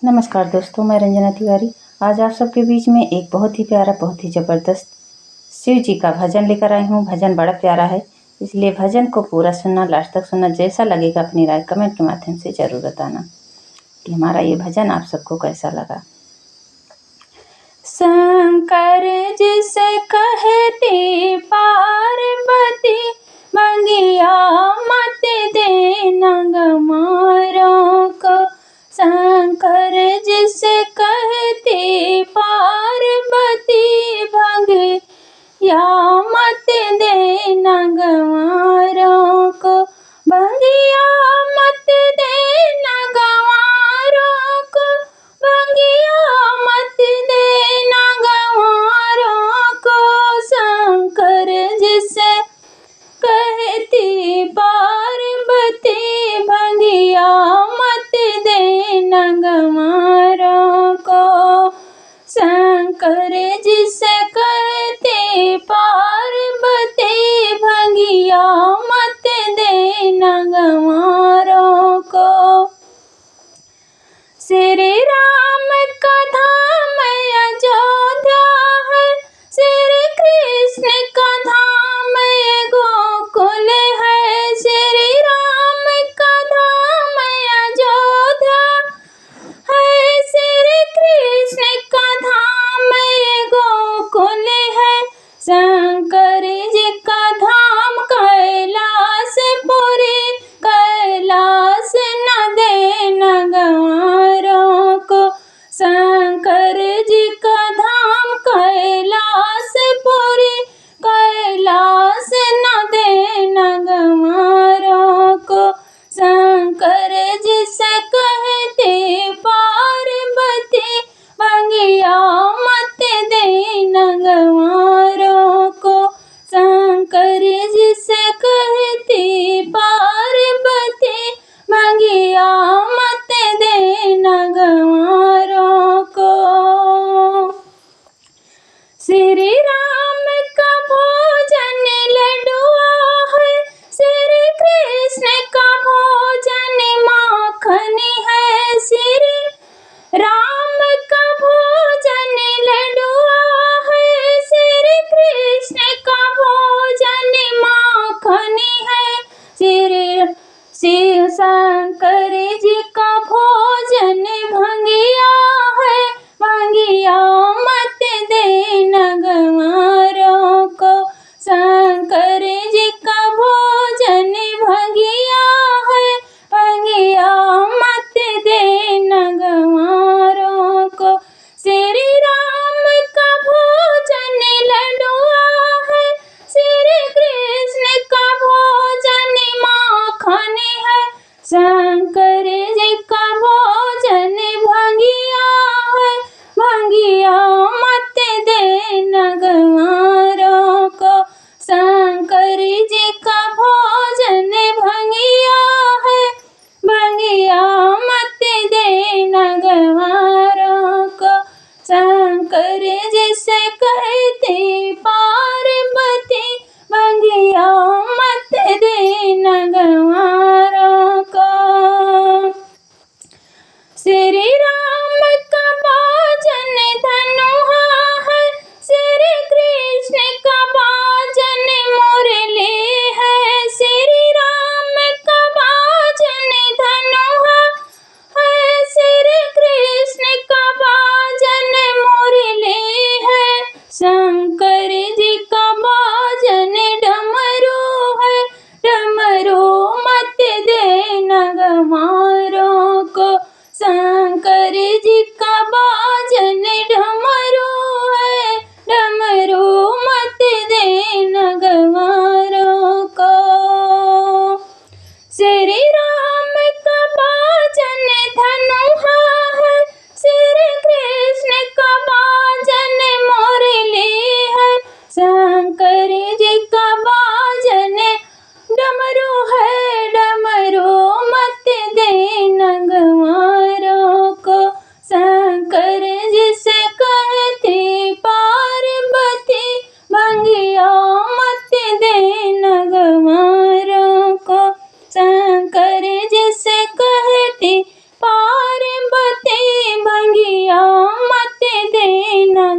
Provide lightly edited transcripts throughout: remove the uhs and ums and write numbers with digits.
नमस्कार दोस्तों, मैं रंजना तिवारी। आज आप सबके बीच में एक बहुत ही प्यारा, बहुत ही ज़बरदस्त शिव जी का भजन लेकर आई हूँ। भजन बड़ा प्यारा है, इसलिए भजन को पूरा सुनना, लास्ट तक सुनना। जैसा लगेगा अपनी राय कमेंट के माध्यम से ज़रूर बताना कि हमारा ये भजन आप सबको कैसा लगा। शंकर जिसे कहती पार्वती, मंगिया मत देना गमारों को। शंकर जिसे कहती पार्वती, भंगिया मत देना गंवारों को। भंगिया मत देना गंवारों को, भंगिया मत देना गंवारों को। शंकर जिसे कहती पार्वती, भंगिया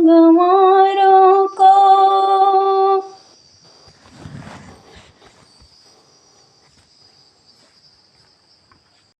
गवा